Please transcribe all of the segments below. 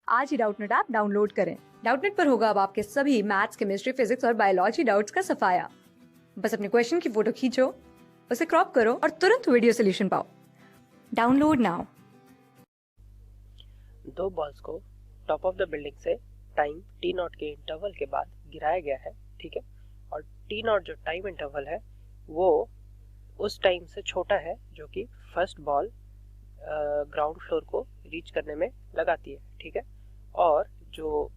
आज ही Doubtnut app download करें। Doubtnut पर होगा अब आपके सभी मैथ्स, केमिस्ट्री, फिजिक्स और बायोलॉजी डाउट्स का सफाया। बस अपने क्वेश्चन की फोटो खींचो, उसे क्रॉप करो और तुरंत वीडियो सोल्यूशन पाओ। Download now. दो बॉल्स को टॉप ऑफ द बिल्डिंग से टाइम टी नॉट के इंटरवल के बाद गिराया गया है, ठीक है। और टी नॉट जो टाइम इंटरवल है वो उस टाइम से छोटा है जो कि फर्स्ट बॉल ग्राउंड फ्लोर को रीच करने में लगाती है, ठीक है। और जो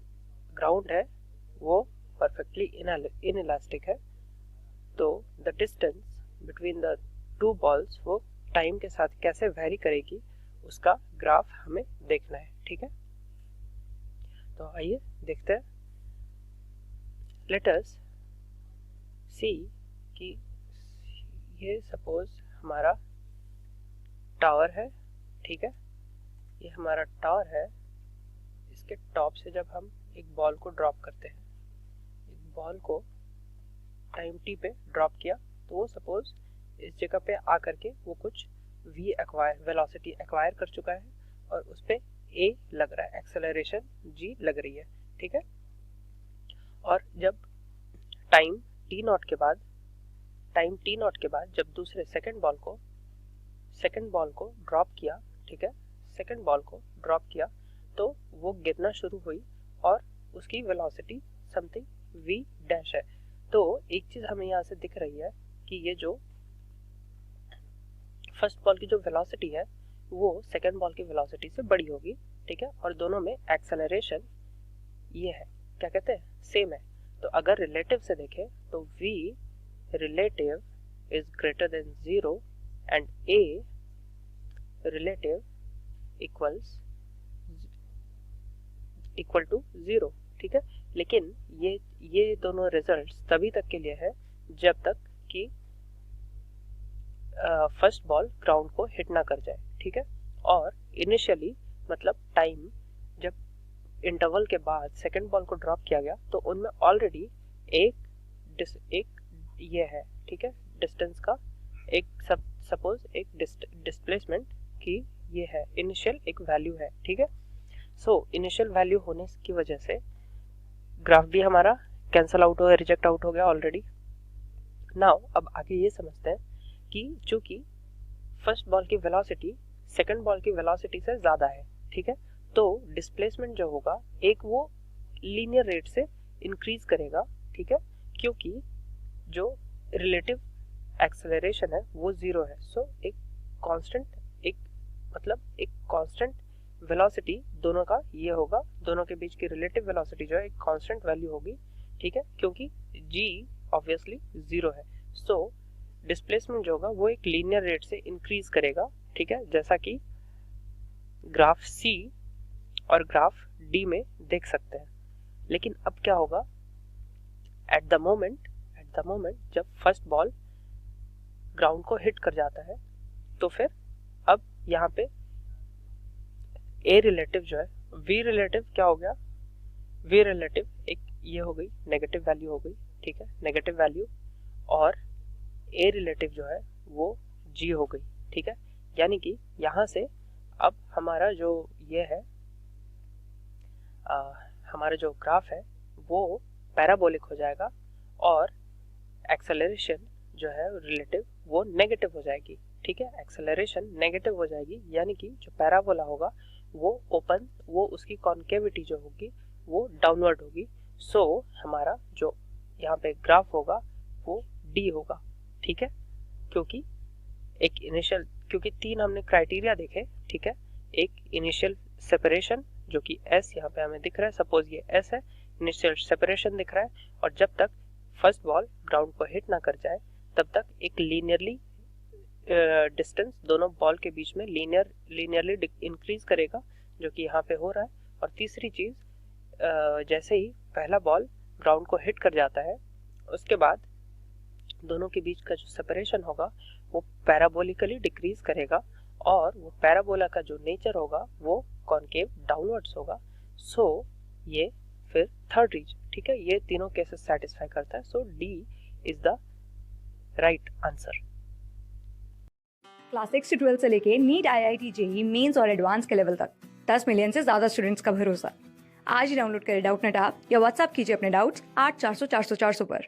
ग्राउंड है वो परफेक्टली इनइलास्टिक है, तो the distance between the two balls वो टाइम के साथ कैसे वेरी करेगी उसका ग्राफ हमें देखना है, ठीक है। तो आइए देखते हैं। लेट अस सी कि ये सपोज हमारा टावर है, ठीक है। ये हमारा टावर है। इसके टॉप से जब हम एक बॉल को ड्रॉप करते हैं, एक बॉल को टाइम टी पे ड्रॉप किया, तो वो सपोज इस जगह पे आकर के वो कुछ वेलोसिटी एक्वायर कर चुका है और उस पे ए लग रहा है, एक्सेलरेशन जी लग रही है, ठीक है। और जब टाइम टी नॉट के बाद जब दूसरे सेकंड बॉल को ड्रॉप किया, ठीक है, सेकंड बॉल को ड्रॉप किया तो वो गिरना शुरू हुई और उसकी वेलोसिटी समथिंग v डैश है। तो एक चीज हमें यहाँ से दिख रही है कि ये जो फर्स्ट बॉल की जो वेलोसिटी है वो सेकंड बॉल की वेलोसिटी से बड़ी होगी, ठीक है। और दोनों में एक्सेलरेशन ये है, क्या कहते हैं, सेम है। तो अगर रिलेटिव से देखें तो v relative is greater than 0 and a relative equal to 0, ठीक है। लेकिन ये दोनों रिजल्ट्स तभी तक के लिए है जब तक कि फर्स्ट बॉल ग्राउंड को हिट ना कर जाए, ठीक है। और इनिशियली मतलब टाइम जब इंटरवल के बाद सेकंड बॉल को ड्रॉप किया गया तो उनमें ऑलरेडी एक ये है, ठीक है, डिस्टेंस का एक सपोज एक डिस्प्लेसमेंट की ये है, इनिशियल एक वैल्यू है, ठीक है। सो इनिशियल वैल्यू होने की वजह से ग्राफ भी हमारा कैंसल आउट हो गया, रिजेक्ट आउट हो गया ऑलरेडी। नाउ अब आगे ये समझते हैं कि चूंकि फर्स्ट बॉल की वेलोसिटी सेकंड बॉल की वेलोसिटी से ज्यादा है, ठीक है, तो डिस्प्लेसमेंट जो होगा एक वो लीनियर रेट से इंक्रीज करेगा, ठीक है, क्योंकि जो रिलेटिव एक्सेलरेशन है वो 0 है। सो एक कांस्टेंट वेलोसिटी दोनों का ये होगा, दोनों के बीच की रिलेटिव वेलोसिटी जो है एक कांस्टेंट वैल्यू होगी, ठीक है, क्योंकि g ऑब्वियसली 0 है। सो डिस्प्लेसमेंट जो होगा वो एक लीनियर रेट से इंक्रीज करेगा, ठीक है, जैसा कि ग्राफ C और ग्राफ D में देख सकते हैं। लेकिन अब क्या होगा, एट द मोमेंट जब फर्स्ट बॉल ग्राउंड को हिट कर जाता है तो फिर अब यहाँ पे A रिलेटिव जो है, V रिलेटिव क्या हो गया, V रिलेटिव एक ये हो गई नेगेटिव वैल्यू हो गई, ठीक है, नेगेटिव वैल्यू, और A रिलेटिव जो है वो G हो गई, ठीक है। यानी कि यहाँ से अब हमारा जो ये है हमारा जो ग्राफ है वो पैराबोलिक हो जाएगा और एक्सेलरेशन जो है रिलेटिव वो नेगेटिव हो जाएगी, ठीक है, एक्सेलरेशन नेगेटिव हो जाएगी। यानी कि जो पैराबोला होगा वो उसकी कॉन्केविटी जो होगी वो डाउनवर्ड होगी। सो हमारा जो यहाँ पे ग्राफ होगा वो D होगा, ठीक है, क्योंकि क्योंकि 3 हमने क्राइटेरिया देखे, ठीक है। एक इनिशियल सेपरेशन जो कि S यहाँ पे हमें दिख रहा है, सपोज ये S है, इनिशियल सेपरेशन दिख रहा है, और जब तक फर्स्ट बॉल ग्राउंड को हिट ना कर जाए तब तक एक लीनियरली डिस्टेंस दोनों बॉल के बीच में लीनियरली इंक्रीज करेगा, जो कि यहाँ पे हो रहा है। और तीसरी चीज, जैसे ही पहला बॉल ग्राउंड को हिट कर जाता है उसके बाद दोनों के बीच का जो सेपरेशन होगा वो पैराबोलिकली डिक्रीज करेगा और वो पैराबोला का जो नेचर होगा वो कॉनकेव डाउनवर्ड्स होगा। सो ये फिर थर्ड रीजन, ठीक है, ये तीनों केसेस सेटिस्फाई करता है। सो D is the right answer. Class 6 से 12 से लेके नीट, IIT, JEE मेंस और एडवांस के लेवल तक 10 मिलियन से ज्यादा स्टूडेंट्स का भरोसा। आज ही डाउनलोड करें डाउटनेट ऐप या व्हाट्सएप कीजिए अपने डाउट्स 8400 400 400 पर।